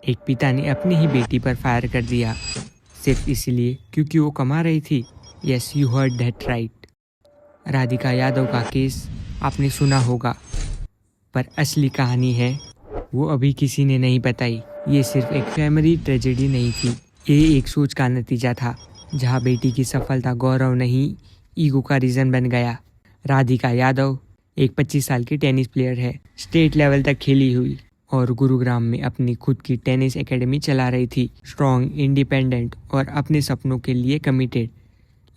एक पिता ने अपनी ही बेटी पर फायर कर दिया सिर्फ इसलिए क्योंकि वो कमा रही थी। Yes, you heard that right. Radhika Yadav का केस आपने सुना होगा, पर असली कहानी है वो अभी किसी ने नहीं बताई। ये सिर्फ एक फैमिली ट्रेजेडी नहीं थी, ये एक सोच का नतीजा था जहाँ बेटी की सफलता गौरव नहीं ईगो का रीज़न बन गया। राधिका यादव एक 25 साल की टेनिस प्लेयर है, स्टेट लेवल तक खेली हुई और गुरुग्राम में अपनी खुद की टेनिस एकेडमी चला रही थी। स्ट्रॉन्ग, इंडिपेंडेंट और अपने सपनों के लिए कमिटेड।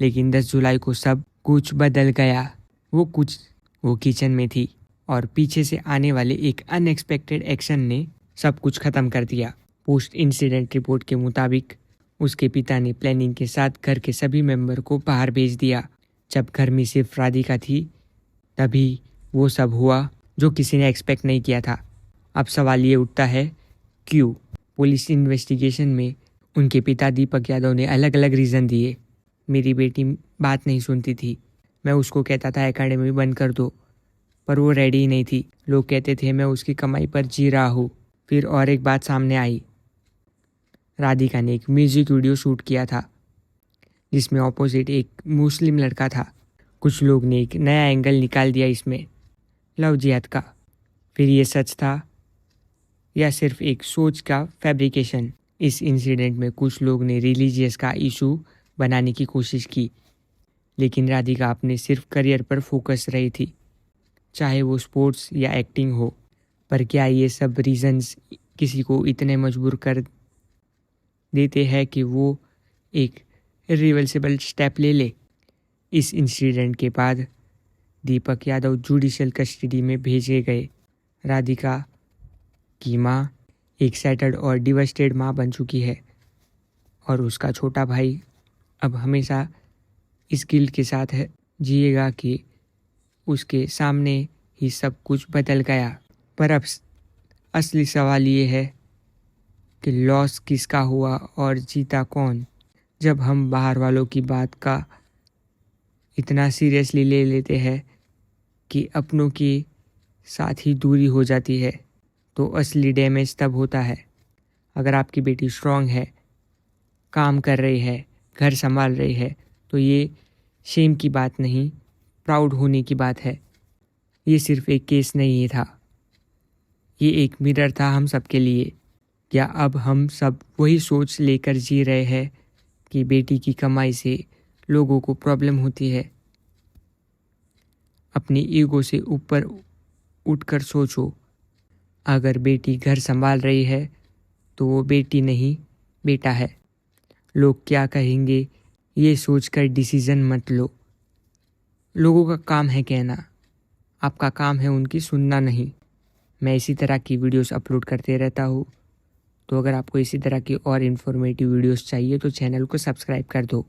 लेकिन 10 जुलाई को सब कुछ बदल गया। वो किचन में थी और पीछे से आने वाले एक अनएक्सपेक्टेड एक्शन ने सब कुछ खत्म कर दिया। पोस्ट इंसिडेंट रिपोर्ट के मुताबिक उसके पिता ने प्लानिंग के साथ घर के सभी मेंबर को बाहर भेज दिया। जब घर में सिर्फ राधिका थी तभी वो सब हुआ जो किसी ने एक्सपेक्ट नहीं किया था। अब सवाल ये उठता है, क्यों? पुलिस इन्वेस्टिगेशन में उनके पिता दीपक यादव ने अलग अलग रीज़न दिए। मेरी बेटी बात नहीं सुनती थी, मैं उसको कहता था एकेडमी बंद कर दो, पर वो रेडी ही नहीं थी। लोग कहते थे मैं उसकी कमाई पर जी रहा हूँ। फिर और एक बात सामने आई, राधिका ने एक म्यूजिक वीडियो शूट किया था जिसमें ऑपोजिट एक मुस्लिम लड़का था। कुछ लोग ने एक नया एंगल निकाल दिया इसमें, लव जिहाद का। फिर ये सच था या सिर्फ एक सोच का फैब्रिकेशन? इस इंसिडेंट में कुछ लोग ने रिलीजियस का इशू बनाने की कोशिश की, लेकिन राधिका अपने सिर्फ करियर पर फोकस रही थी, चाहे वो स्पोर्ट्स या एक्टिंग हो। पर क्या ये सब रीजंस किसी को इतने मजबूर कर देते हैं कि वो एक इरिवर्सिबल स्टेप ले ले? इस इंसिडेंट के बाद दीपक यादव जुडिशियल कस्टडी में भेजे गए। राधिका की माँ एक सेटल्ड और डिवास्टेड माँ बन चुकी है और उसका छोटा भाई अब हमेशा इस गिल्ट के साथ है जिएगा कि उसके सामने ही सब कुछ बदल गया। पर अब असली सवाल ये है कि लॉस किसका हुआ और जीता कौन? जब हम बाहर वालों की बात का इतना सीरियसली ले लेते हैं कि अपनों के साथ ही दूरी हो जाती है, तो असली डैमेज तब होता है। अगर आपकी बेटी स्ट्रांग है, काम कर रही है, घर संभाल रही है, तो ये शेम की बात नहीं, प्राउड होने की बात है। ये सिर्फ एक केस नहीं था, ये एक मिरर था हम सब के लिए। क्या अब हम सब वही सोच लेकर जी रहे हैं कि बेटी की कमाई से लोगों को प्रॉब्लम होती है? अपनी ईगो से ऊपर उठकर सोचो, अगर बेटी घर संभाल रही है तो वो बेटी नहीं, बेटा है। लोग क्या कहेंगे ये सोचकर डिसीज़न मत लो। लोगों का काम है कहना, आपका काम है उनकी सुनना नहीं। मैं इसी तरह की वीडियोस अपलोड करते रहता हूँ, तो अगर आपको इसी तरह की और इन्फॉर्मेटिव वीडियोस चाहिए तो चैनल को सब्सक्राइब कर दो।